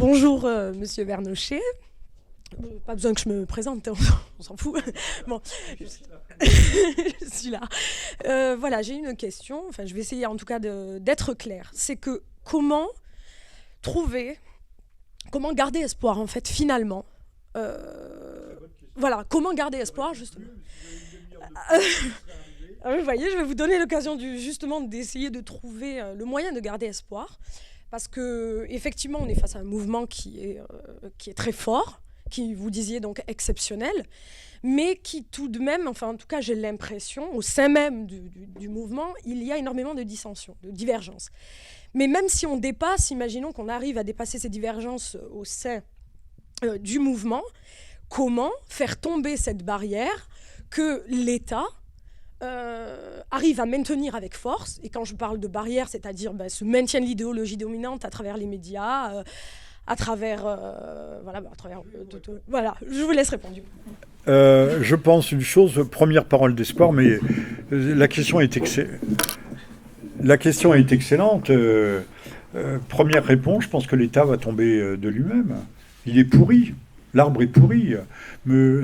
Bonjour, Monsieur Vernochet. Pas besoin que je me présente, on s'en fout. Bon, je suis là. Voilà, j'ai une question. Enfin, je vais essayer en tout cas d'être claire. C'est que trouver, comment garder espoir en fait finalement. Voilà, comment garder espoir justement. Vous voyez, je vais vous donner l'occasion justement d'essayer de trouver le moyen de garder espoir. Parce que effectivement, on est face à un mouvement qui est très fort, qui, vous disiez, donc exceptionnel, mais qui tout de même, enfin en tout cas j'ai l'impression, au sein même du mouvement, il y a énormément de dissensions, de divergences. Mais même si on dépasse, imaginons qu'on arrive à dépasser ces divergences au sein du mouvement, comment faire tomber cette barrière que l'État arrive à maintenir avec force, et quand je parle de barrière, c'est-à-dire ce maintien de l'idéologie dominante à travers les médias, à travers... voilà, je vous laisse répondre. Je pense une chose, première parole d'espoir, mais la question est excellente. Première réponse, je pense que l'État va tomber de lui-même. Il est pourri. L'arbre est pourri.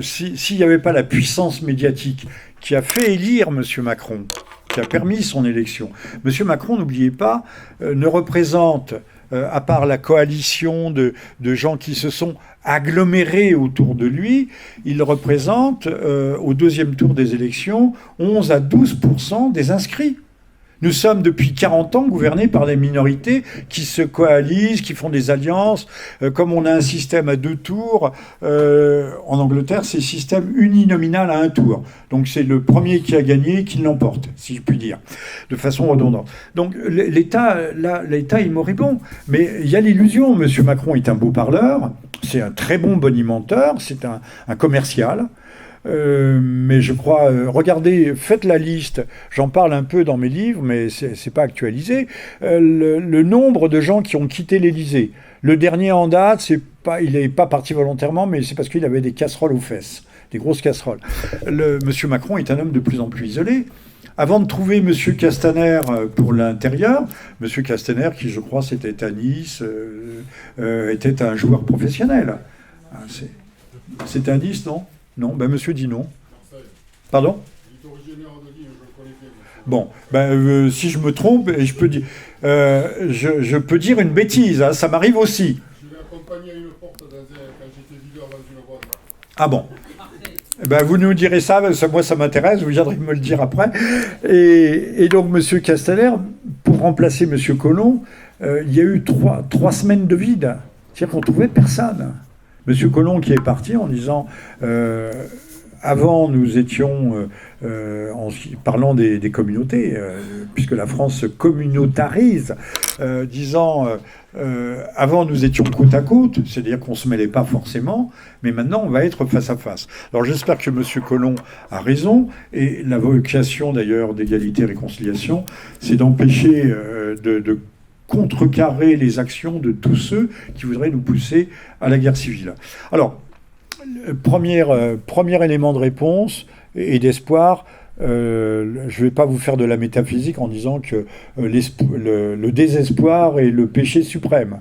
S'il n'y avait pas la puissance médiatique qui a fait élire M. Macron, qui a permis son élection, M. Macron, n'oubliez pas, ne représente, à part la coalition de gens qui se sont agglomérés autour de lui, il représente, au deuxième tour des élections, 11 à 12% des inscrits. Nous sommes depuis 40 ans gouvernés par des minorités qui se coalisent, qui font des alliances. Comme on a un système à 2 tours, en Angleterre, c'est système uninominal à 1 tour. Donc c'est le premier qui a gagné qui l'emporte, si je puis dire, de façon redondante. Donc l'État est moribond. Mais il y a l'illusion. M. Macron est un beau parleur, c'est un très bon bonimenteur, c'est un commercial. Mais je crois, regardez, faites la liste, j'en parle un peu dans mes livres, mais c'est pas actualisé, le nombre de gens qui ont quitté l'Élysée. Le dernier en date, il n'est pas parti volontairement, mais c'est parce qu'il avait des casseroles aux fesses, des grosses casseroles. Monsieur Macron est un homme de plus en plus isolé. Avant de trouver M. Castaner pour l'intérieur, M. Castaner, qui je crois c'était à Nice, était un joueur professionnel. C'était à Nice, non ? Non, monsieur dit non. Pardon ? Bon, si je me trompe, je peux dire, je peux dire une bêtise, hein, ça m'arrive aussi. Je l'ai accompagné à une porte quand j'étais videur dans une boîte. Ah bon ? Vous nous direz ça, moi ça m'intéresse, vous viendrez me le dire après. Et donc, monsieur Castaner, pour remplacer monsieur Collomb, il y a eu trois semaines de vide. C'est-à-dire qu'on ne trouvait personne. Monsieur Collomb qui est parti en disant avant nous étions en parlant des communautés puisque la France se communautarise disant avant nous étions côte à côte, c'est-à-dire qu'on se mêlait pas forcément, mais maintenant on va être face à face. Alors j'espère que monsieur Collomb a raison, et la vocation d'ailleurs d'égalité et réconciliation, c'est d'empêcher de contrecarrer les actions de tous ceux qui voudraient nous pousser à la guerre civile. Alors, premier élément de réponse et d'espoir, je ne vais pas vous faire de la métaphysique en disant que le désespoir est le péché suprême.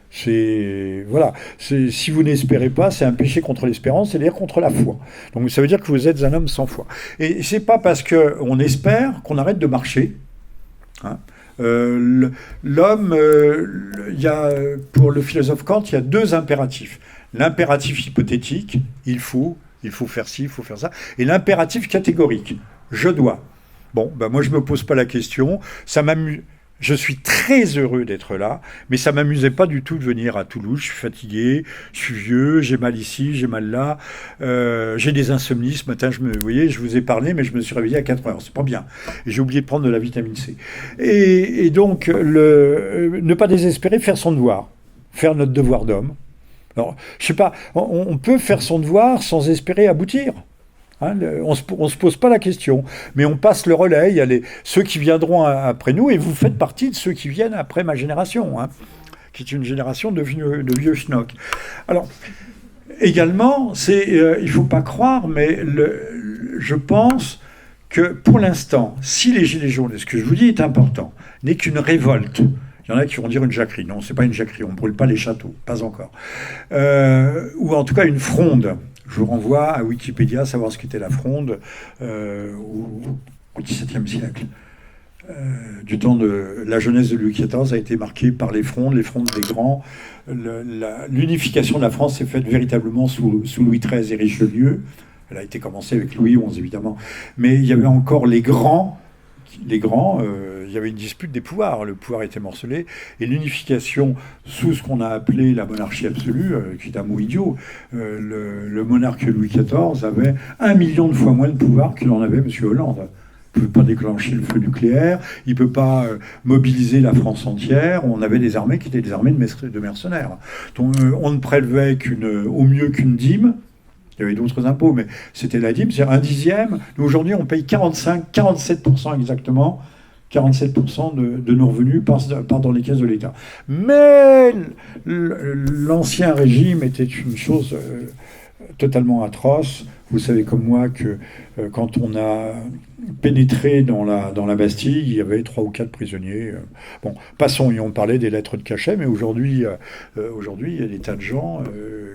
Si vous n'espérez pas, c'est un péché contre l'espérance, c'est-à-dire contre la foi. Donc ça veut dire que vous êtes un homme sans foi. Et c'est pas parce qu'on espère qu'on arrête de marcher. Hein. L'homme, pour le philosophe Kant, il y a 2 impératifs. L'impératif hypothétique, il faut faire ci, il faut faire ça, et l'impératif catégorique, je dois. Bon, moi je me pose pas la question, ça m'amuse. Je suis très heureux d'être là, mais ça m'amusait pas du tout de venir à Toulouse. Je suis fatigué, je suis vieux, j'ai mal ici, j'ai mal là, j'ai des insomnies. Ce matin, vous voyez, je vous ai parlé, mais je me suis réveillé à 4 heures. C'est pas bien. Et j'ai oublié de prendre de la vitamine C. Et donc, ne pas désespérer, faire son devoir, faire notre devoir d'homme. Alors, je sais pas, on peut faire son devoir sans espérer aboutir. Hein, on se pose pas la question, mais on passe le relais. Il y a ceux qui viendront après nous, et vous faites partie de ceux qui viennent après ma génération, hein, qui est une génération de vieux schnock. Alors, également, il faut pas croire, mais je pense que pour l'instant, si les Gilets jaunes, et ce que je vous dis est important, n'est qu'une révolte, Il y en a qui vont dire une jacquerie. Non, c'est pas une jacquerie, on ne brûle pas les châteaux, pas encore. Ou en tout cas une fronde. Je vous renvoie à Wikipédia, savoir ce qu'était la fronde au XVIIe siècle. Du temps de la jeunesse de Louis XIV a été marquée par les frondes des grands. L'unification de la France s'est faite véritablement sous Louis XIII et Richelieu. Elle a été commencée avec Louis XI, évidemment. Mais il y avait encore les grands, il y avait une dispute des pouvoirs. Le pouvoir était morcelé. Et l'unification sous ce qu'on a appelé la monarchie absolue, qui est un mot idiot, le monarque Louis XIV avait 1 million de fois moins de pouvoir qu'il en avait M. Hollande. Il ne peut pas déclencher le feu nucléaire, il ne peut pas mobiliser la France entière. On avait des armées qui étaient des armées de mercenaires. Donc, on ne prélevait au mieux qu'une dîme. Il y avait d'autres impôts, mais c'était la dîme, c'est-à-dire un dixième. Nous, aujourd'hui, on paye 47% exactement, 47% de nos revenus passent dans les caisses de l'État. Mais l'ancien régime était une chose totalement atroce. Vous savez comme moi que quand on a pénétré dans la Bastille, il y avait 3 ou 4 prisonniers. Bon, passons, et on parlait des lettres de cachet, mais aujourd'hui, il y a des tas de gens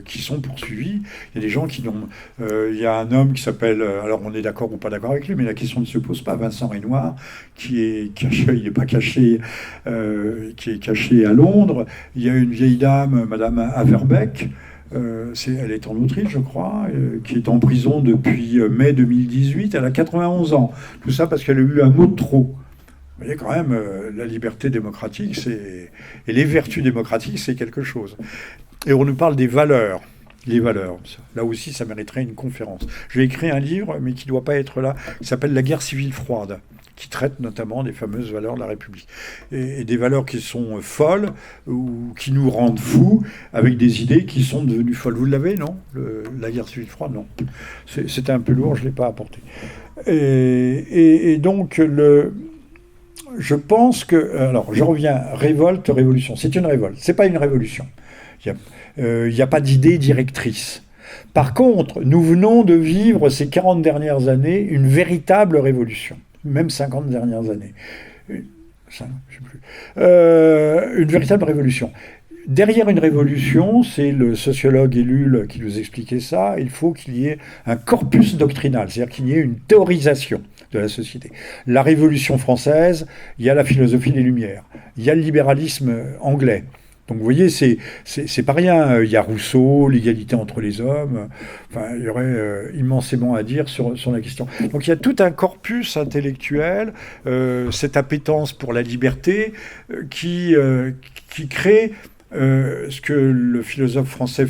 qui sont poursuivis. Il y a des gens qui n'ont... il y a un homme qui s'appelle... alors, on est d'accord ou pas d'accord avec lui, mais la question ne se pose pas. Vincent Renoir, qui est caché, il n'est pas caché, qui est caché à Londres. Il y a une vieille dame, Madame Averbeck, elle est en Autriche, je crois, qui est en prison depuis mai 2018. Elle a 91 ans. Tout ça parce qu'elle a eu un mot de trop. Vous voyez quand même, la liberté démocratique, et les vertus démocratiques, c'est quelque chose. Et on nous parle des valeurs. Les valeurs. Là aussi, ça mériterait une conférence. J'ai écrit un livre, mais qui ne doit pas être là, qui s'appelle « La guerre civile froide », qui traite notamment des fameuses valeurs de la République. Et des valeurs qui sont folles, ou qui nous rendent fous, avec des idées qui sont devenues folles. Vous l'avez, non ? La guerre civile froide, non. C'était un peu lourd, je ne l'ai pas apporté. Et donc, je pense que... Alors, je reviens, révolte, révolution. C'est une révolte, ce n'est pas une révolution. Il n'y a pas d'idée directrice. Par contre, nous venons de vivre ces 40 dernières années une véritable révolution. Même 50 dernières années. Une véritable révolution. Derrière une révolution, c'est le sociologue Ellul qui nous expliquait ça, il faut qu'il y ait un corpus doctrinal, c'est-à-dire qu'il y ait une théorisation de la société. La Révolution française, il y a la philosophie des Lumières, il y a le libéralisme anglais. Donc vous voyez, c'est pas rien. Il y a Rousseau, l'égalité entre les hommes. Enfin, il y aurait immensément à dire sur la question. Donc il y a tout un corpus intellectuel, cette appétence pour la liberté, qui crée ce que le philosophe français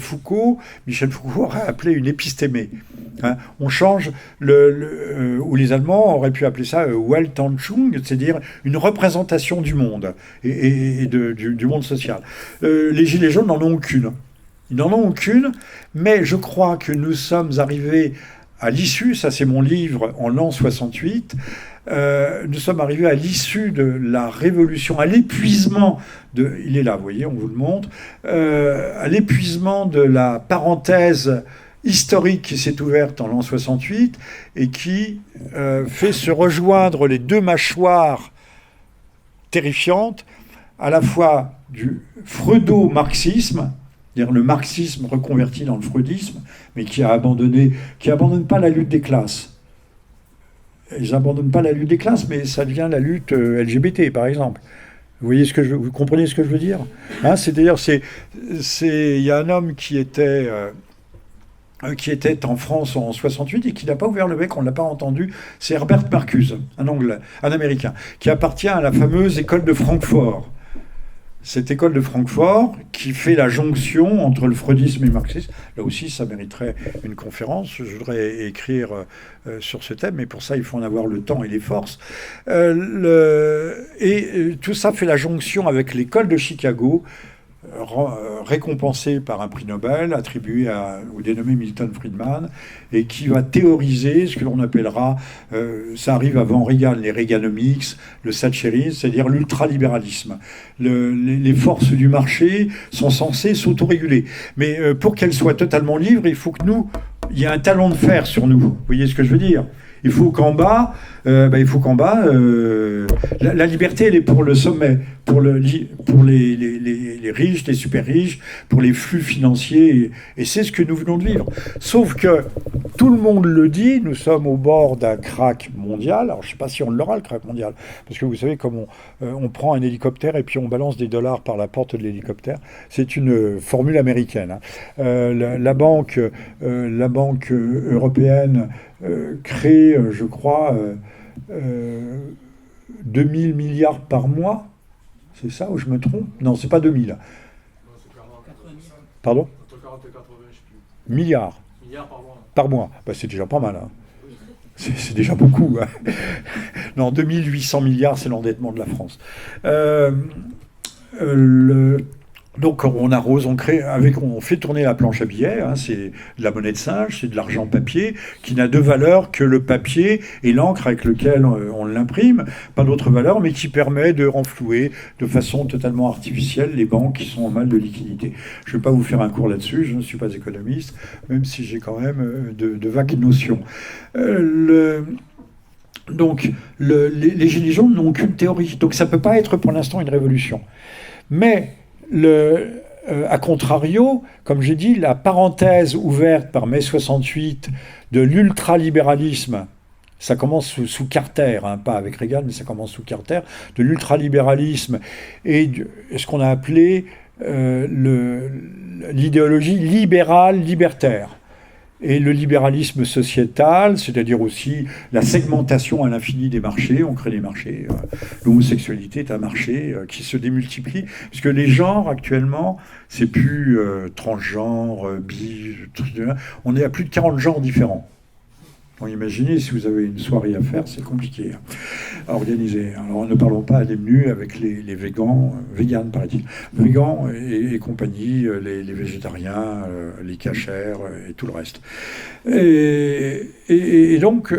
Michel Foucault, aurait appelé une épistémée. Hein, on change, ou les Allemands auraient pu appeler ça Weltanschauung, c'est-à-dire une représentation du monde et du monde social. Les Gilets jaunes n'en ont aucune. Ils n'en ont aucune, mais je crois que nous sommes arrivés à l'issue, ça c'est mon livre en l'an 68, nous sommes arrivés à l'issue de la révolution, à l'épuisement il est là, vous voyez, on vous le montre, à l'épuisement de la parenthèse historique qui s'est ouverte en l'an 68 et qui fait se rejoindre les deux mâchoires terrifiantes, à la fois du freudo-marxisme, c'est-à-dire le marxisme reconverti dans le freudisme, mais qui abandonne pas la lutte des classes. Ils n'abandonnent pas la lutte des classes, mais ça devient la lutte LGBT, par exemple. Vous comprenez ce que je veux dire, hein, c'est-à-dire, il y a un homme qui était en France en 68 et qui n'a pas ouvert le bec, on ne l'a pas entendu, c'est Herbert Marcuse, un Américain, qui appartient à la fameuse école de Francfort. Cette école de Francfort qui fait la jonction entre le freudisme et le marxisme. Là aussi, ça mériterait une conférence. Je voudrais écrire sur ce thème, mais pour ça, il faut en avoir le temps et les forces. Et tout ça fait la jonction avec l'école de Chicago, récompensé par un prix Nobel attribué au dénommé Milton Friedman, et qui va théoriser ce que l'on appellera, ça arrive avant Reagan, les Reaganomics, le Thatcherisme, c'est-à-dire l'ultralibéralisme. Les forces du marché sont censées s'autoréguler. Mais pour qu'elles soient totalement libres, il faut que nous, il y a un talon de fer sur nous. Vous voyez ce que je veux dire? Il faut qu'en bas, la liberté, elle est pour le sommet, pour les riches, les super riches, pour les flux financiers, et c'est ce que nous venons de vivre. Sauf que tout le monde le dit, nous sommes au bord d'un crack mondial. Alors je ne sais pas si on l'aura, le crack mondial, parce que vous savez, comme on prend un hélicoptère et puis on balance des dollars par la porte de l'hélicoptère, c'est une formule américaine. Hein. La banque européenne crée, je crois, 2000 milliards par mois. C'est ça ou je me trompe? Non, c'est pas 2000. Non, c'est 40. Pardon? Entre 40 et 80, je sais plus. Milliards Milliards par mois. par mois. Bah, c'est déjà pas mal. Hein. C'est déjà beaucoup. Hein. Non, 2800 milliards, c'est l'endettement de la France. Donc on arrose, on fait tourner la planche à billets, hein, c'est de la monnaie de singe, c'est de l'argent papier, qui n'a de valeur que le papier et l'encre avec lequel on l'imprime, pas d'autre valeur, mais qui permet de renflouer de façon totalement artificielle les banques qui sont en mal de liquidité. Je ne vais pas vous faire un cours là-dessus, je ne suis pas économiste, même si j'ai quand même de vagues notions. Donc les Gilets jaunes n'ont qu'une théorie, donc ça ne peut pas être pour l'instant une révolution. Mais a contrario, comme j'ai dit, la parenthèse ouverte par mai 68 de l'ultralibéralisme, ça commence sous Carter, hein, pas avec Reagan, mais ça commence sous Carter, de l'ultralibéralisme et ce qu'on a appelé l'idéologie libérale libertaire. Et le libéralisme sociétal, c'est-à-dire aussi la segmentation à l'infini des marchés, on crée des marchés. L'homosexualité est un marché qui se démultiplie, puisque les genres actuellement, c'est plus transgenre, bi, on est à plus de 40 genres différents. Donc imaginez, si vous avez une soirée à faire, c'est compliqué à organiser. Alors ne parlons pas à des menus avec les véganes paraît-il, végans et compagnie, les végétariens, les cachers et tout le reste. Et donc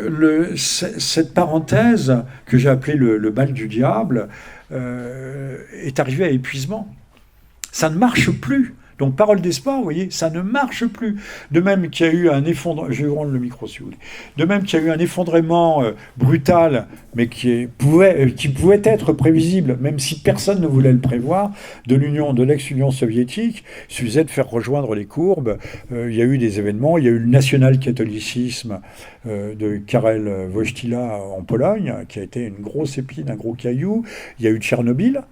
cette parenthèse que j'ai appelée le bal du diable est arrivée à épuisement. Ça ne marche plus. Donc, parole d'espoir, vous voyez, ça ne marche plus. De même qu'il y a eu un effondrement, je vais vous rendre le micro si vous voulez. De même qu'il y a eu un effondrement brutal, mais qui pouvait être prévisible, même si personne ne voulait le prévoir, de l'ex-Union soviétique. Il suffisait de faire rejoindre les courbes. Il y a eu des événements. Il y a eu le national-catholicisme de Karel Wojtyła en Pologne, qui a été une grosse épine, un gros caillou. Il y a eu Tchernobyl,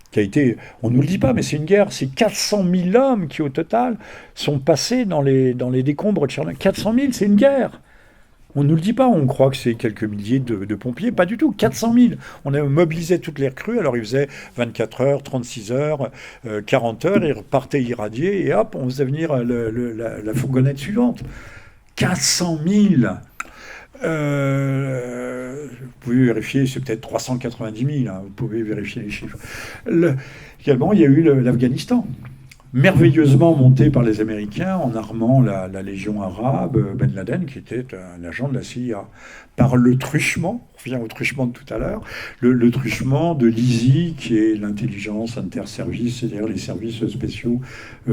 qui a été, on ne nous le dit pas, mais c'est une guerre, c'est 400 000 hommes qui, au total, sont passés dans les décombres de Tchernobyl. 400 000, c'est une guerre. On ne nous le dit pas, on croit que c'est quelques milliers de pompiers, pas du tout, 400 000. On a mobilisé toutes les recrues, alors ils faisaient 24 heures, 36 heures, 40 heures, ils repartaient irradiés, et hop, on faisait venir la fourgonnette suivante. 400 000. Vous pouvez vérifier, c'est peut-être 390 000, hein, vous pouvez vérifier les chiffres. Également, il y a eu l'Afghanistan, merveilleusement monté par les Américains en armant la Légion arabe, Ben Laden, qui était un agent de la CIA, par le truchement, on revient au truchement de tout à l'heure, le truchement de l'ISI, qui est l'intelligence interservice, c'est-à-dire les services spéciaux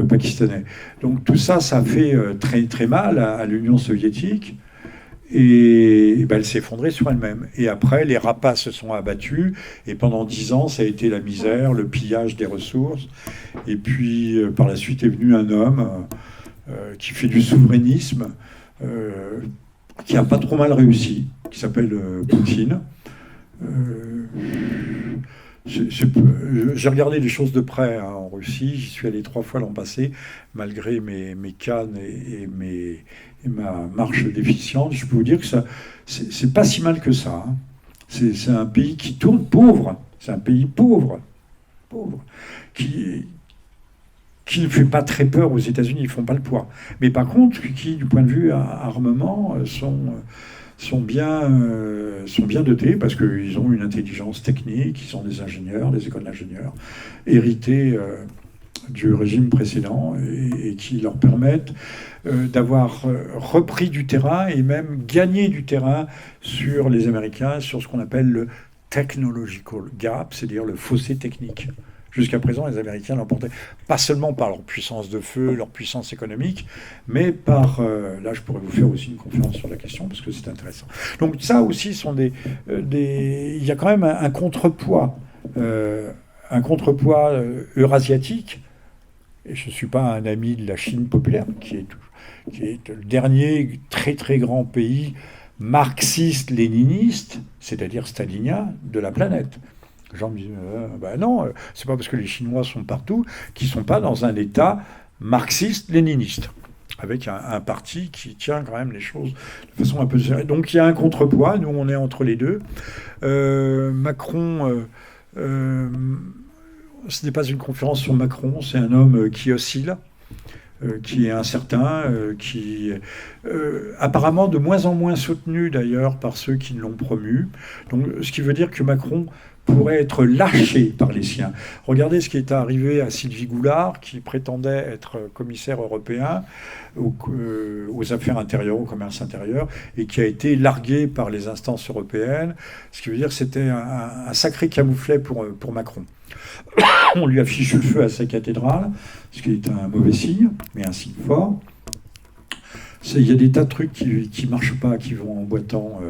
pakistanais. Donc tout ça, ça fait très, très mal à l'Union soviétique. Et elle s'est effondrée sur elle-même. Et après, les rapaces se sont abattus, et pendant 10 ans, ça a été la misère, le pillage des ressources. Et puis, par la suite est venu un homme qui fait du souverainisme, qui n'a pas trop mal réussi, qui s'appelle Poutine. J'ai regardé les choses de près hein, en Russie, j'y suis allé 3 fois l'an passé, malgré mes cannes et ma marche déficiente. Je peux vous dire que c'est pas si mal que ça. Hein. C'est un pays qui tourne pauvre, c'est un pays pauvre, qui ne fait pas très peur aux États-Unis, ils font pas le poids. Mais par contre, qui, du point de vue armement, sont bien dotés parce qu'ils ont une intelligence technique, ils sont des ingénieurs, des écoles d'ingénieurs, hérités du régime précédent et qui leur permettent d'avoir repris du terrain et même gagné du terrain sur les Américains, sur ce qu'on appelle le technological gap, c'est-à-dire le fossé technique. Jusqu'à présent, les Américains l'emportaient pas seulement par leur puissance de feu, leur puissance économique, mais par... là, je pourrais vous faire aussi une conférence sur la question, parce que c'est intéressant. Donc ça aussi sont il y a quand même un contrepoids eurasiatique. Et je ne suis pas un ami de la Chine populaire, qui est le dernier très très grand pays marxiste-léniniste, c'est-à-dire stalinien, de la planète. Les gens me disent, ben non, c'est pas parce que les Chinois sont partout qu'ils ne sont pas dans un État marxiste-léniniste, avec un parti qui tient quand même les choses de façon un peu serrée. Donc il y a un contrepoids, nous on est entre les deux. Macron... ce n'est pas une conférence sur Macron, c'est un homme qui oscille, qui est incertain, qui est apparemment de moins en moins soutenu d'ailleurs par ceux qui l'ont promu. Donc, ce qui veut dire que Macron pourrait être lâché par les siens. Regardez ce qui est arrivé à Sylvie Goulard, qui prétendait être commissaire européen aux affaires intérieures, au commerce intérieur, et qui a été larguée par les instances européennes. Ce qui veut dire que c'était un sacré camouflet pour Macron. On lui a fichu le feu à sa cathédrale, ce qui est un mauvais signe, mais un signe fort. Il y a des tas de trucs qui ne marchent pas, qui vont en boitant.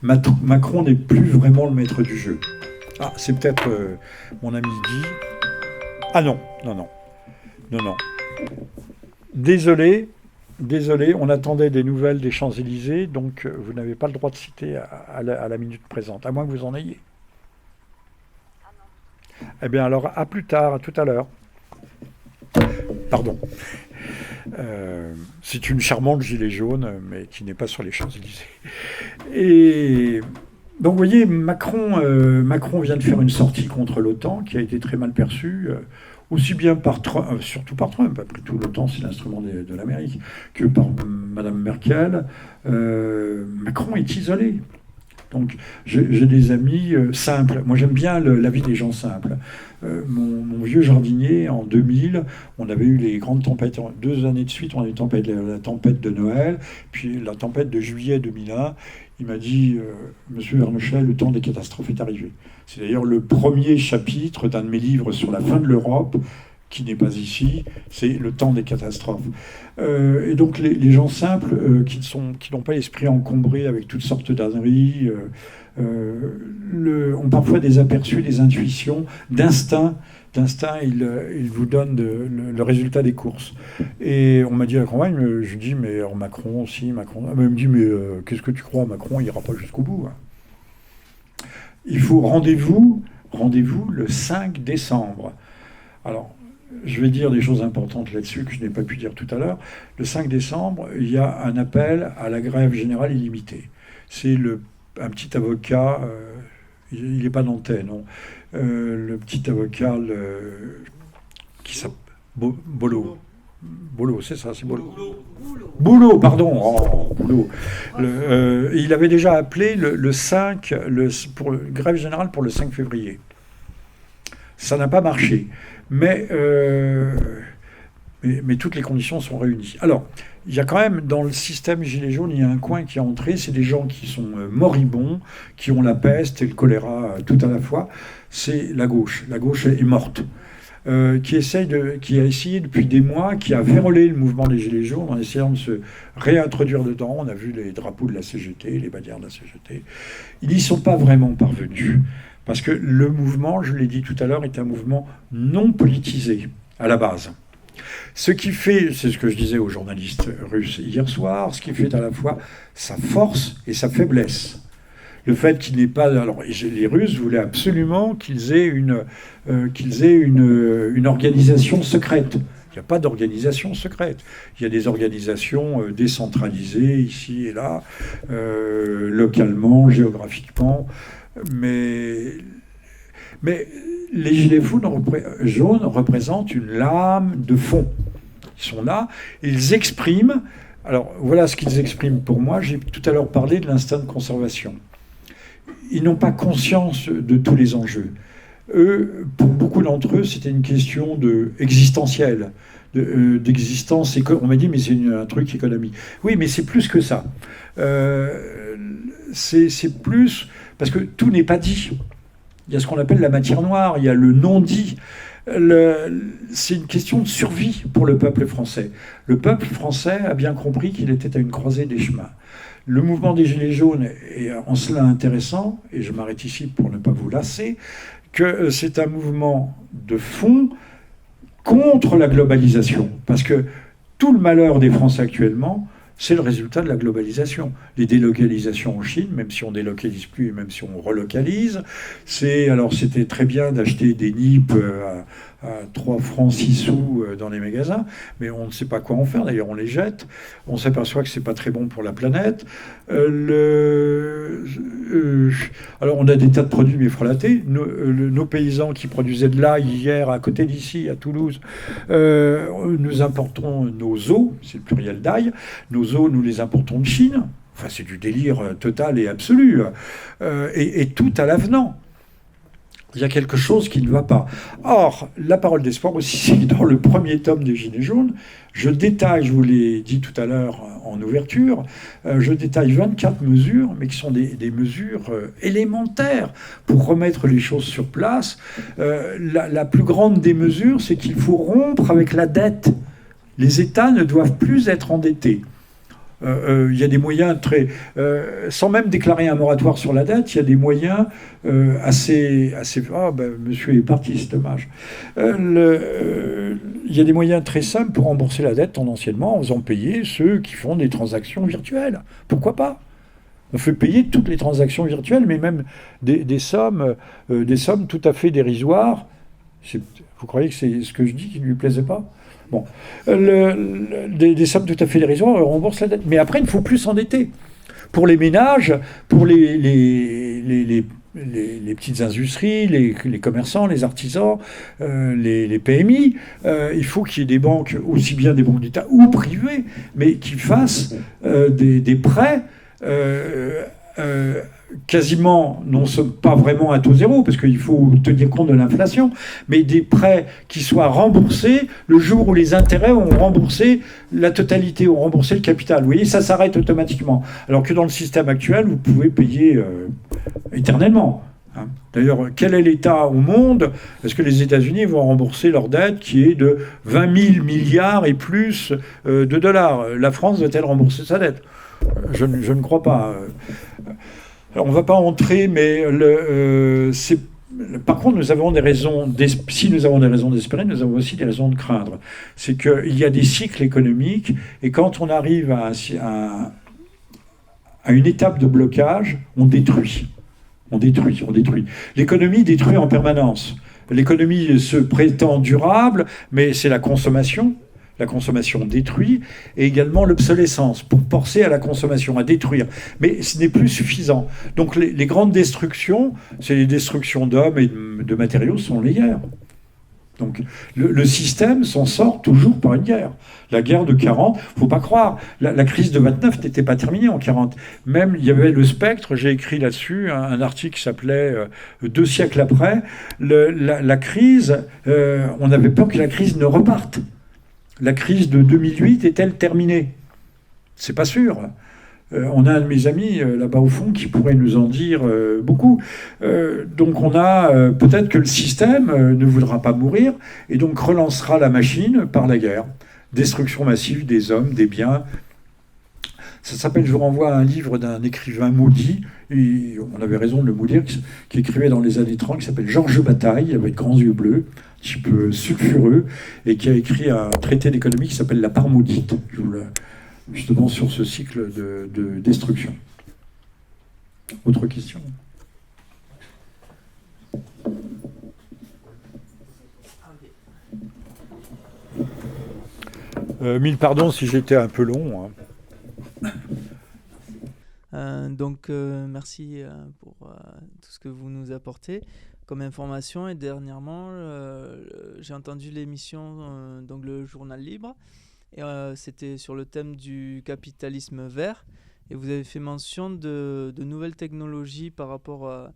Macron n'est plus vraiment le maître du jeu. Ah, c'est peut-être mon ami Guy. Ah non. Désolé, on attendait des nouvelles des Champs-Élysées, donc vous n'avez pas le droit de citer à la minute présente, à moins que vous en ayez. Eh bien alors, à plus tard, à tout à l'heure. Pardon. C'est une charmante gilet jaune, mais qui n'est pas sur les Champs-Élysées. Et donc, vous voyez, Macron vient de faire une sortie contre l'OTAN, qui a été très mal perçue, aussi bien par Trump, surtout par Trump, après tout, l'OTAN, c'est l'instrument de l'Amérique, que par Madame Merkel. Macron est isolé. Donc, j'ai des amis simples. Moi, j'aime bien la vie des gens simples. Mon vieux jardinier, en 2000, on avait eu les grandes tempêtes. 2 années de suite, on a eu la tempête de Noël, puis la tempête de juillet 2001. Il m'a dit, Monsieur Vernochet, le temps des catastrophes est arrivé. C'est d'ailleurs le premier chapitre d'un de mes livres sur la fin de l'Europe, qui n'est pas ici, c'est le temps des catastrophes. Et donc les gens simples qui n'ont pas l'esprit encombré avec toutes sortes d'âneries, ont parfois des aperçus, des intuitions, d'instinct. Ils vous donnent le résultat des courses. Et on m'a dit à la campagne, je lui dis, mais alors Macron, si, Macron... Elle me dit, mais qu'est-ce que tu crois, Macron, il n'ira pas jusqu'au bout. Hein. Il faut rendez-vous le 5 décembre. Alors, je vais dire des choses importantes là-dessus que je n'ai pas pu dire tout à l'heure. Le 5 décembre, il y a un appel à la grève générale illimitée. C'est un petit avocat, il n'est pas nantais, non. Le petit avocat qui s'appelle Bolo. Bolo, c'est ça, c'est Bolo. Boulot, pardon. Oh, Boulot. Il avait déjà appelé le 5, pour grève générale pour le 5 février. Ça n'a pas marché. Mais toutes les conditions sont réunies. Alors, il y a quand même, dans le système Gilets jaunes, il y a un coin qui est entré, c'est des gens qui sont moribonds, qui ont la peste et le choléra tout à la fois. C'est la gauche. La gauche est morte. Qui a essayé depuis des mois, qui a vérolé le mouvement des Gilets jaunes en essayant de se réintroduire dedans. On a vu les drapeaux de la CGT, les bannières de la CGT. Ils n'y sont pas vraiment parvenus. Parce que le mouvement, je l'ai dit tout à l'heure, est un mouvement non politisé, à la base. Ce qui fait, c'est ce que je disais aux journalistes russes hier soir, ce qui fait à la fois sa force et sa faiblesse. Le fait qu'il n'ait pas... Alors, les Russes voulaient absolument qu'ils aient une organisation secrète. Il n'y a pas d'organisation secrète. Il y a des organisations décentralisées, ici et là, localement, géographiquement... Mais les gilets jaunes représentent une lame de fond. Ils sont là, ils expriment. Alors voilà ce qu'ils expriment pour moi. J'ai tout à l'heure parlé de l'instinct de conservation. Ils n'ont pas conscience de tous les enjeux. Eux, pour beaucoup d'entre eux, c'était une question existentielle, d'existence. On m'a dit, mais c'est un truc économie. Oui, mais c'est plus que ça. C'est plus... Parce que tout n'est pas dit. Il y a ce qu'on appelle la matière noire, il y a le non-dit. C'est une question de survie pour le peuple français. Le peuple français a bien compris qu'il était à une croisée des chemins. Le mouvement des Gilets jaunes est en cela intéressant, et je m'arrête ici pour ne pas vous lasser, que c'est un mouvement de fond contre la globalisation. Parce que tout le malheur des Français actuellement, c'est le résultat de la globalisation. Les délocalisations en Chine, même si on délocalise plus et même si on relocalise, c'était très bien d'acheter des nippes à 3 francs 6 sous dans les magasins, mais on ne sait pas quoi en faire, d'ailleurs on les jette, on s'aperçoit que c'est pas très bon pour la planète. Alors on a des tas de produits mais frelatés. Nos paysans qui produisaient de l'ail hier à côté d'ici, à Toulouse, nous importons nos os, c'est le pluriel d'ail, nos os nous les importons de Chine. Enfin c'est du délire total et absolu. Et tout à l'avenant. Il y a quelque chose qui ne va pas. Or, la parole d'espoir aussi, c'est dans le premier tome des Gilets jaunes, je détaille, je vous l'ai dit tout à l'heure en ouverture, je détaille 24 mesures, mais qui sont des mesures élémentaires pour remettre les choses sur place. La plus grande des mesures, c'est qu'il faut rompre avec la dette. Les États ne doivent plus être endettés. Il y a des moyens sans même déclarer un moratoire sur la dette, il y a des moyens assez. Monsieur est parti, c'est dommage. Il y a des moyens très simples pour rembourser la dette tendanciellement en faisant payer ceux qui font des transactions virtuelles. Pourquoi pas ? On fait payer toutes les transactions virtuelles, mais même des sommes tout à fait dérisoires. Vous croyez que c'est ce que je dis qui ne lui plaisait pas ? Bon, des sommes tout à fait dérisoires, on rembourse la dette. Mais après, il ne faut plus s'endetter. Pour les ménages, pour les petites industries, les commerçants, les artisans, les PMI, il faut qu'il y ait des banques, aussi bien des banques d'État ou privées, mais qui fassent des prêts quasiment, non pas vraiment à taux zéro, parce qu'il faut tenir compte de l'inflation, mais des prêts qui soient remboursés le jour où les intérêts ont remboursé la totalité, ont remboursé le capital. Vous voyez, ça s'arrête automatiquement. Alors que dans le système actuel, vous pouvez payer éternellement. Hein. D'ailleurs, quel est l'État au monde ? Est-ce que les États-Unis vont rembourser leur dette qui est de 20 000 milliards et plus de dollars ? La France va-t-elle rembourser sa dette ? Je ne crois pas. Alors, on ne va pas entrer, mais par contre, nous avons des raisons si nous avons des raisons d'espérer, nous avons aussi des raisons de craindre. C'est qu'il y a des cycles économiques, et quand on arrive à une étape de blocage, on détruit. On détruit. L'économie détruit en permanence. L'économie se prétend durable, mais c'est la consommation. La consommation détruit, et également l'obsolescence, pour forcer à la consommation, à détruire. Mais ce n'est plus suffisant. Donc les grandes destructions, c'est les destructions d'hommes et de matériaux, sont les guerres. Donc le système s'en sort toujours par une guerre. La guerre de 40, faut pas croire, la crise de 29 n'était pas terminée en 40. Même il y avait le Spectre, j'ai écrit là-dessus un article qui s'appelait 2 siècles après, la crise, on avait peur que la crise ne reparte. La crise de 2008 est-elle terminée ? C'est pas sûr. On a un de mes amis là-bas au fond qui pourrait nous en dire beaucoup. Donc on a peut-être que le système ne voudra pas mourir et donc relancera la machine par la guerre. Destruction massive des hommes, des biens. Ça s'appelle, je vous renvoie à un livre d'un écrivain maudit, et on avait raison de le maudire, qui écrivait dans les années 30, qui s'appelle Georges Bataille, avec grands yeux bleus, un petit peu sulfureux, et qui a écrit un traité d'économie qui s'appelle La part maudite, justement sur ce cycle de destruction. Autre question ? Mille pardons si j'étais un peu long. Merci pour tout ce que vous nous apportez comme information. Et dernièrement, j'ai entendu l'émission, donc le Journal Libre, et c'était sur le thème du capitalisme vert. Et vous avez fait mention de nouvelles technologies par rapport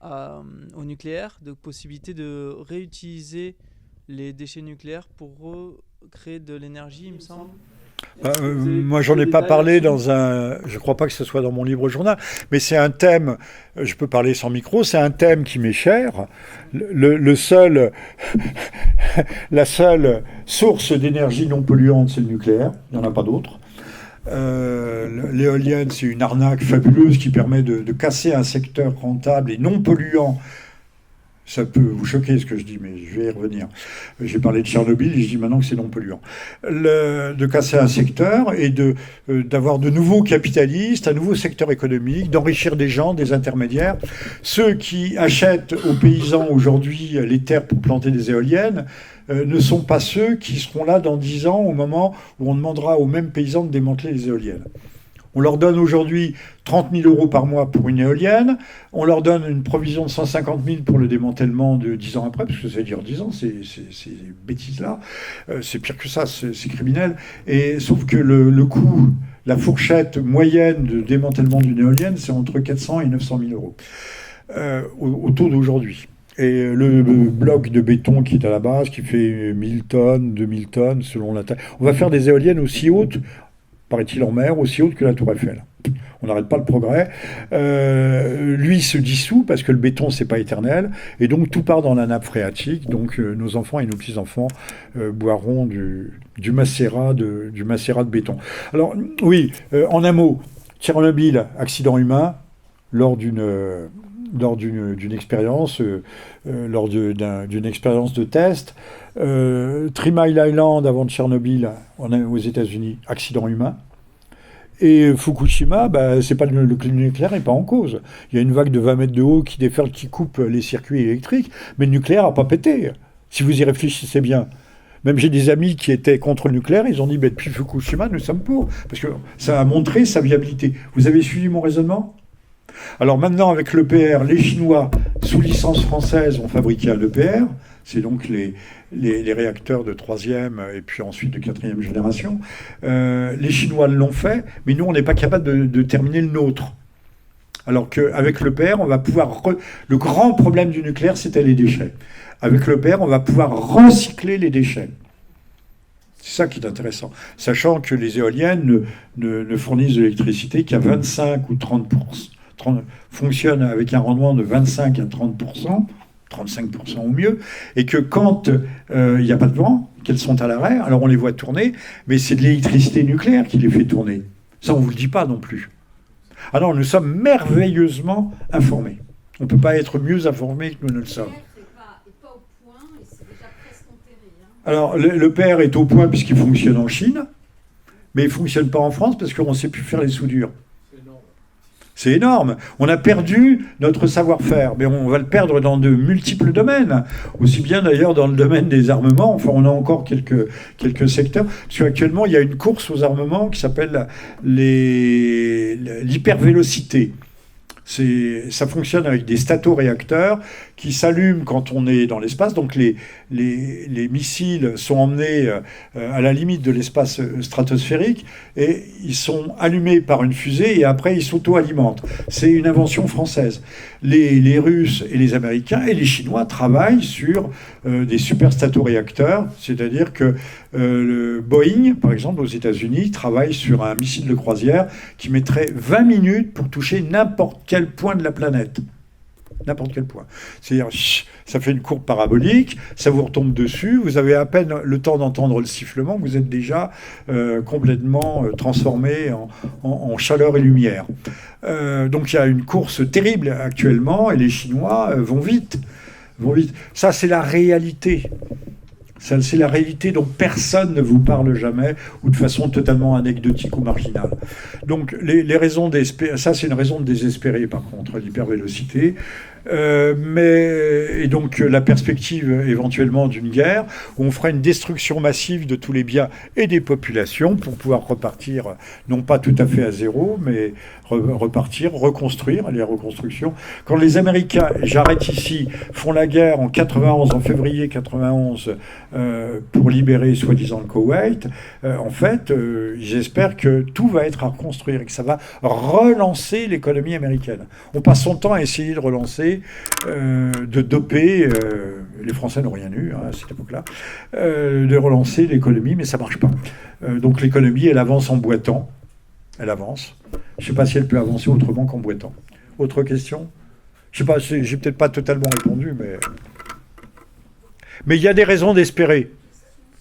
au nucléaire, de possibilités de réutiliser les déchets nucléaires pour recréer de l'énergie, il me semble. Moi, j'en ai pas parlé dans un. Je crois pas que ce soit dans mon livre journal, mais c'est un thème. Je peux parler sans micro. C'est un thème qui m'est cher. Le seul, la seule source d'énergie non polluante, c'est le nucléaire. Il n'y en a pas d'autre. L'éolienne, c'est une arnaque fabuleuse qui permet de casser un secteur rentable et non polluant. Ça peut vous choquer ce que je dis, mais je vais y revenir. J'ai parlé de Tchernobyl et je dis maintenant que c'est non polluant. De casser un secteur et d'avoir de nouveaux capitalistes, un nouveau secteur économique, d'enrichir des gens, des intermédiaires. Ceux qui achètent aux paysans aujourd'hui les terres pour planter des éoliennes ne sont pas ceux qui seront là dans 10 ans au moment où on demandera aux mêmes paysans de démanteler les éoliennes. On leur donne aujourd'hui 30 000 euros par mois pour une éolienne. On leur donne une provision de 150 000 pour le démantèlement de 10 ans après, parce que ça veut dire 10 ans, ces bêtises-là. C'est pire que ça, c'est criminel. Et, sauf que le coût, la fourchette moyenne de démantèlement d'une éolienne, c'est entre 400 et 900 000 euros au taux d'aujourd'hui. Et le bloc de béton qui est à la base, qui fait 1000 tonnes, 2000 tonnes, selon la taille. On va faire des éoliennes aussi hautes, paraît-il en mer, aussi haute que la Tour Eiffel. On n'arrête pas le progrès. Lui se dissout parce que le béton, c'est pas éternel. Et donc, tout part dans la nappe phréatique. Donc, nos enfants et nos petits-enfants boiront du macérat de béton. Alors, oui, en un mot, Tchernobyl, accident humain, lors d'une expérience, d'une expérience de test. 3 Mile Island avant Tchernobyl, aux États-Unis, accident humain. Et Fukushima, c'est pas le nucléaire n'est pas en cause. Il y a une vague de 20 mètres de haut qui déferle, qui coupe les circuits électriques, mais le nucléaire n'a pas pété. Si vous y réfléchissez bien. Même j'ai des amis qui étaient contre le nucléaire, ils ont dit depuis Fukushima, nous sommes pour. Parce que ça a montré sa viabilité. Vous avez suivi mon raisonnement ? Alors maintenant, avec l'EPR, les Chinois, sous licence française, ont fabriqué un EPR. C'est donc les réacteurs de 3e et puis ensuite de 4e génération. Les Chinois l'ont fait, mais nous, on n'est pas capable de terminer le nôtre. Alors qu'avec l'EPR, on va pouvoir... Le grand problème du nucléaire, c'était les déchets. Avec l'EPR, on va pouvoir recycler les déchets. C'est ça qui est intéressant. Sachant que les éoliennes ne fournissent de l'électricité qu'à 25 ou 30%. Fonctionne avec un rendement de 25 à 30%, 35% au mieux, et que quand il n'y a pas de vent, qu'elles sont à l'arrêt, alors on les voit tourner, mais c'est de l'électricité nucléaire qui les fait tourner. Ça, on ne vous le dit pas non plus. Alors, nous sommes merveilleusement informés. On ne peut pas être mieux informés que nous ne le sommes. Alors, le PR est au point puisqu'il fonctionne en Chine, mais il ne fonctionne pas en France parce qu'on ne sait plus faire les soudures. C'est énorme. On a perdu notre savoir-faire, mais on va le perdre dans de multiples domaines. Aussi bien d'ailleurs dans le domaine des armements. Enfin, on a encore quelques secteurs. Parce qu'actuellement, il y a une course aux armements qui s'appelle l'hypervélocité. Ça fonctionne avec des statoréacteurs qui s'allument quand on est dans l'espace. Donc les missiles sont emmenés à la limite de l'espace stratosphérique et ils sont allumés par une fusée et après ils s'auto-alimentent. C'est une invention française. Les Russes et les Américains et les Chinois travaillent sur des super statoréacteurs, c'est-à-dire que le Boeing, par exemple, aux États-Unis, travaille sur un missile de croisière qui mettrait 20 minutes pour toucher n'importe quel point de la planète. N'importe quel point. C'est-à-dire, ça fait une courbe parabolique, ça vous retombe dessus, vous avez à peine le temps d'entendre le sifflement, vous êtes déjà complètement transformé en chaleur et lumière. Donc il y a une course terrible actuellement, et les Chinois vont vite. Ça, c'est la réalité. C'est la réalité dont personne ne vous parle jamais, ou de façon totalement anecdotique ou marginale. Donc, les raisons d'espérer, ça c'est une raison de désespérer par contre, l'hypervélocité. Et donc la perspective éventuellement d'une guerre où on fera une destruction massive de tous les biens et des populations pour pouvoir repartir, non pas tout à fait à zéro, mais repartir, reconstruire, les reconstructions. Quand les Américains, j'arrête ici, font la guerre en février 91, pour libérer soi-disant le Koweït, en fait, j'espère que tout va être à reconstruire et que ça va relancer l'économie américaine. On passe son temps à essayer de relancer de doper, les Français n'ont rien eu à cette époque-là, de relancer l'économie, mais ça ne marche pas. Donc l'économie, elle avance en boitant. Elle avance. Je ne sais pas si elle peut avancer autrement qu'en boitant. Autre question ? Je sais pas, j'ai peut-être pas totalement répondu, mais il y a des raisons d'espérer.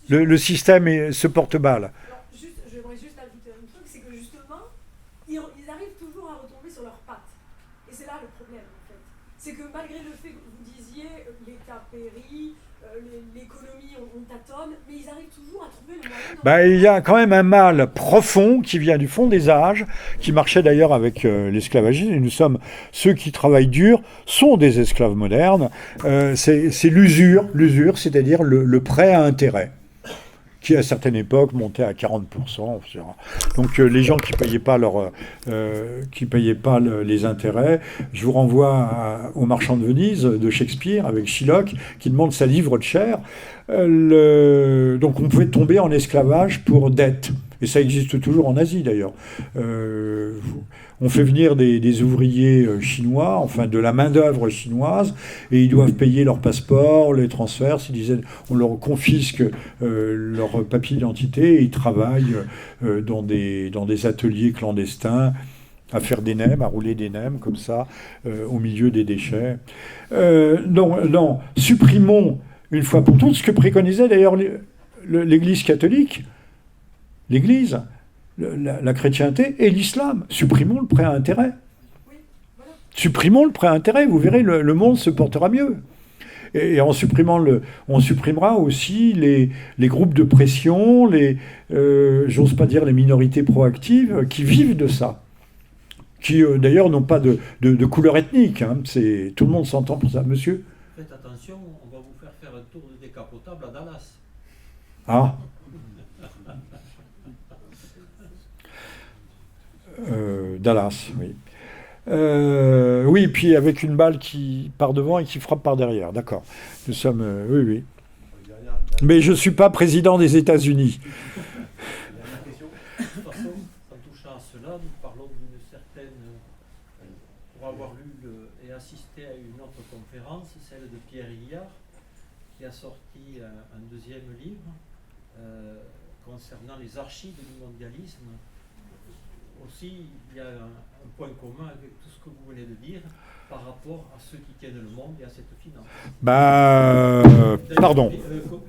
Le système se porte mal. J'aimerais juste ajouter un truc, c'est que justement, ils arrivent toujours à retomber sur leurs pattes. Et c'est là le problème, en fait. C'est que malgré le fait que vous disiez l'État périt, l'économie, on tâtonne, mais ils arrivent toujours à trouver le moyen... Il y a quand même un mal profond qui vient du fond des âges, qui marchait d'ailleurs avec l'esclavagisme. Et nous sommes, ceux qui travaillent dur sont des esclaves modernes. C'est l'usure, c'est-à-dire le prêt à intérêt, qui à certaines époques montait à 40%. Donc les gens qui payaient pas les intérêts, je vous renvoie au Marchand de Venise de Shakespeare avec Shylock qui demande sa livre de chair. Donc on pouvait tomber en esclavage pour dette. Et ça existe toujours en Asie d'ailleurs. On fait venir des ouvriers chinois, enfin de la main-d'œuvre chinoise, et ils doivent payer leur passeport, les transferts. On leur confisque leur papier d'identité et ils travaillent dans des ateliers clandestins à faire des nems, à rouler des nems comme ça, au milieu des déchets. Non, supprimons une fois pour toutes ce que préconisait d'ailleurs l'Église catholique. L'Église, la chrétienté et l'islam. Supprimons le prêt à intérêt. Supprimons le prêt à intérêt, vous verrez, le monde se portera mieux. Et en supprimant on supprimera aussi les groupes de pression, j'ose pas dire les minorités proactives, qui vivent de ça. Qui d'ailleurs n'ont pas de couleur ethnique. Hein. Tout le monde s'entend pour ça. Monsieur ? Faites attention, on va vous faire un tour de décapotable à Dallas. Ah. Dallas, oui. Oui, puis avec une balle qui part devant et qui frappe par derrière. D'accord. Nous sommes... oui. Mais je ne suis pas président des États-Unis. Dernière question. De toute façon, en touchant à cela, nous parlons d'une certaine... Pour avoir lu et assisté à une autre conférence, celle de Pierre Hilliard, qui a sorti un deuxième livre concernant les archives du mondialisme. Aussi, il y a un point commun avec tout ce que vous venez de dire par rapport à ceux qui tiennent le monde et à cette finance. Pardon.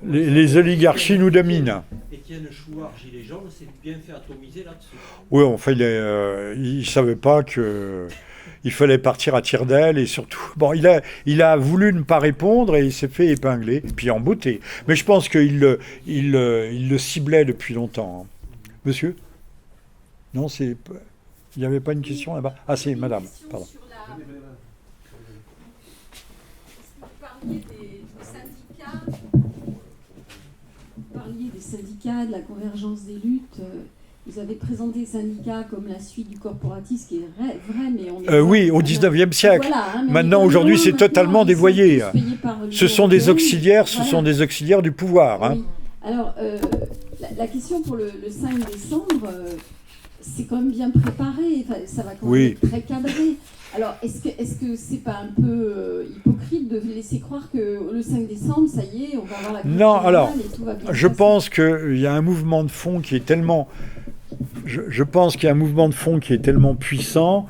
Les oligarchies nous dominent. Étienne Chouard, Gilets jaunes, s'est bien fait atomiser là-dessus. Oui, enfin, il ne savait pas qu'il fallait partir à tire d'aile et surtout... Bon, il a voulu ne pas répondre et il s'est fait épingler, puis embouter. Mais je pense qu'il le ciblait depuis longtemps. Hein. Monsieur ? Non, il n'y avait pas une question là-bas. Ah, c'est madame, pardon. Vous parliez des syndicats, de la convergence des luttes. Vous avez présenté les syndicats comme la suite du corporatisme, qui est vrai, mais on est... Oui, au 19e siècle. Voilà, maintenant, aujourd'hui, c'est totalement dévoyé. Ce sont des auxiliaires, du pouvoir. Hein. Oui. Alors, la question pour le 5 décembre... c'est quand même bien préparé, enfin, ça va quand même être très cadré. Alors, est-ce que c'est pas un peu hypocrite de laisser croire que le 5 décembre, ça y est, on va avoir la grève générale et tout va bien je passer. pense qu'il y a un mouvement de fond qui est tellement... Je pense qu'il y a un mouvement de fond qui est tellement puissant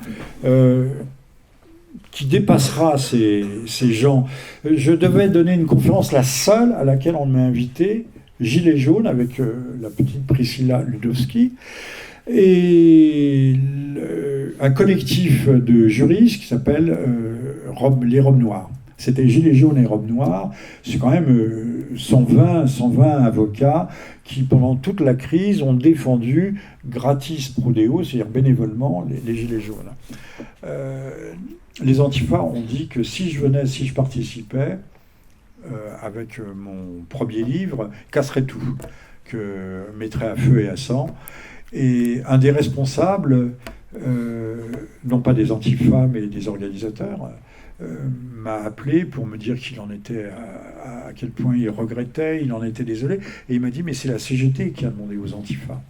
qui dépassera ces gens. Je devais donner une conférence, la seule à laquelle on m'a invité, Gilets jaunes, avec la petite Priscilla Ludowski, et un collectif de juristes qui s'appelle les Robes Noires. C'était Gilets jaunes et Robes Noires. C'est quand même 120 avocats qui, pendant toute la crise, ont défendu gratis pro deo, c'est-à-dire bénévolement, les Gilets jaunes. Les Antifas ont dit que si je participais, avec mon premier livre, casserait tout, que mettrait à feu et à sang. Et un des responsables, non pas des Antifas, mais des organisateurs, m'a appelé pour me dire qu'il en était à quel point il regrettait, il en était désolé. Et il m'a dit, mais c'est la CGT qui a demandé aux Antifas.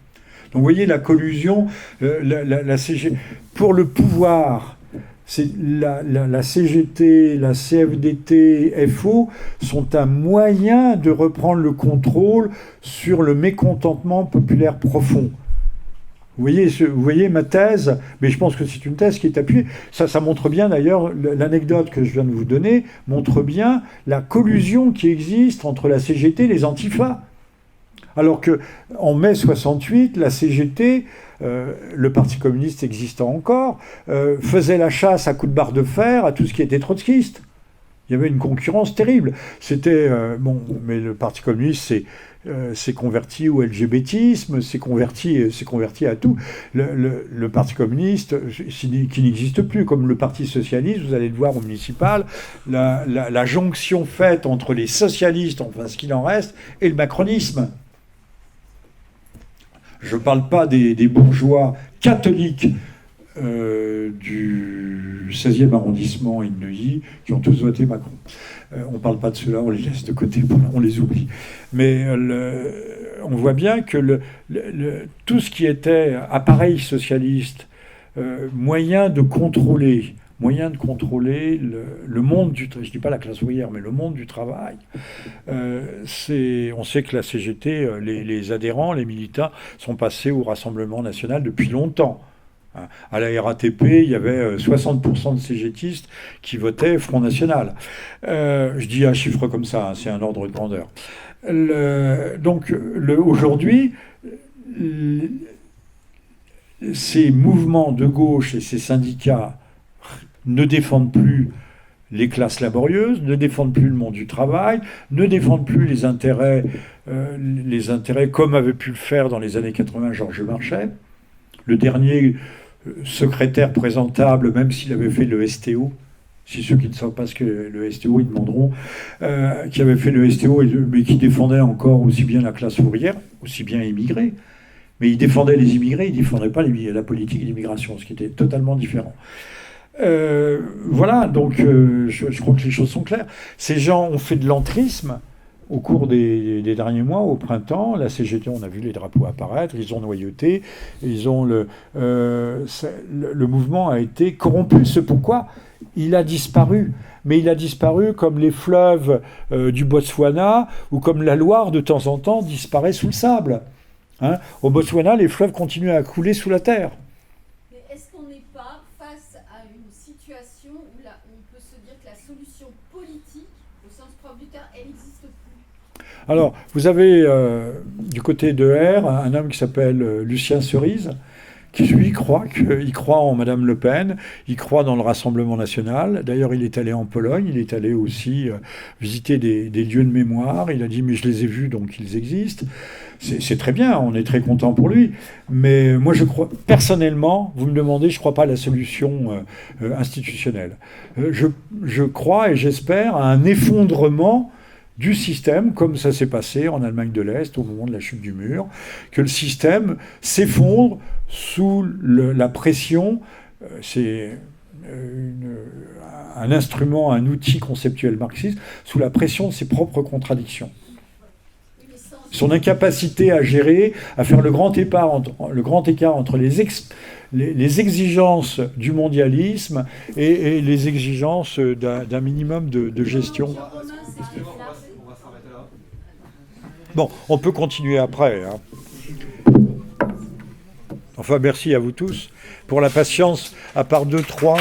Donc vous voyez la collusion, la CGT. Pour le pouvoir, La CGT, la CFDT, FO sont un moyen de reprendre le contrôle sur le mécontentement populaire profond. Vous voyez ma thèse, mais je pense que c'est une thèse qui est appuyée. Ça montre bien d'ailleurs, l'anecdote que je viens de vous donner montre bien la collusion qui existe entre la CGT et les antifas. Alors qu'en mai 68, la CGT, le Parti communiste existant encore, faisait la chasse à coups de barre de fer à tout ce qui était trotskiste. Il y avait une concurrence terrible. C'était mais le Parti communiste s'est converti au LGBTisme, s'est converti à tout. Le Parti communiste, qui n'existe plus, comme le Parti socialiste, vous allez le voir au municipal, la jonction faite entre les socialistes, enfin ce qu'il en reste, et le macronisme. Je ne parle pas des bourgeois catholiques du 16e arrondissement et de Neuilly qui ont tous voté Macron. On ne parle pas de ceux-là, on les laisse de côté, on les oublie. Mais on voit bien que tout ce qui était appareil socialiste, moyen de contrôler le monde du travail, je ne dis pas la classe ouvrière, mais le monde du travail. On sait que la CGT, les adhérents, les militants, sont passés au Rassemblement national depuis longtemps. À la RATP, il y avait 60% de CGTistes qui votaient Front National. Je dis un chiffre comme ça, c'est un ordre de grandeur. Donc aujourd'hui, ces mouvements de gauche et ces syndicats ne défendent plus les classes laborieuses, ne défendent plus le monde du travail, ne défendent plus les intérêts comme avait pu le faire dans les années 80 Georges Marchais, le dernier secrétaire présentable, même s'il avait fait le STO, si ceux qui ne savent pas ce que le STO, ils demanderont, qui avait fait le STO, mais qui défendait encore aussi bien la classe ouvrière, aussi bien immigrés, mais il défendait les immigrés, il ne défendait pas la politique d'immigration, ce qui était totalement différent. Voilà, donc je crois que les choses sont claires. Ces gens ont fait de l'entrisme au cours des derniers mois, au printemps. La CGT, on a vu les drapeaux apparaître, ils ont noyauté, le mouvement a été corrompu. C'est pourquoi il a disparu. Mais il a disparu comme les fleuves du Botswana ou comme la Loire, de temps en temps, disparaît sous le sable. Hein, au Botswana, les fleuves continuent à couler sous la terre. Est-ce qu'on n'est pas face à une situation où là, on peut se dire que la solution politique, au sens propre du terme, elle n'existe plus? Alors, vous avez du côté de R un homme qui s'appelle Lucien Cerise, qui lui il croit en Madame Le Pen, il croit dans le Rassemblement national. D'ailleurs, il est allé en Pologne, il est allé aussi visiter des lieux de mémoire. Il a dit, mais je les ai vus, donc ils existent. C'est très bien, on est très content pour lui. Mais moi, je crois, personnellement, vous me demandez, je ne crois pas à la solution institutionnelle. Je crois et j'espère à un effondrement du système, comme ça s'est passé en Allemagne de l'Est au moment de la chute du mur, que le système s'effondre sous la pression. C'est un instrument, un outil conceptuel marxiste, sous la pression de ses propres contradictions. Son incapacité à gérer, à faire le grand écart entre les exigences du mondialisme et les exigences d'un minimum de gestion. Bon, on peut continuer après. Hein. Enfin, merci à vous tous pour la patience, à part 2, 3.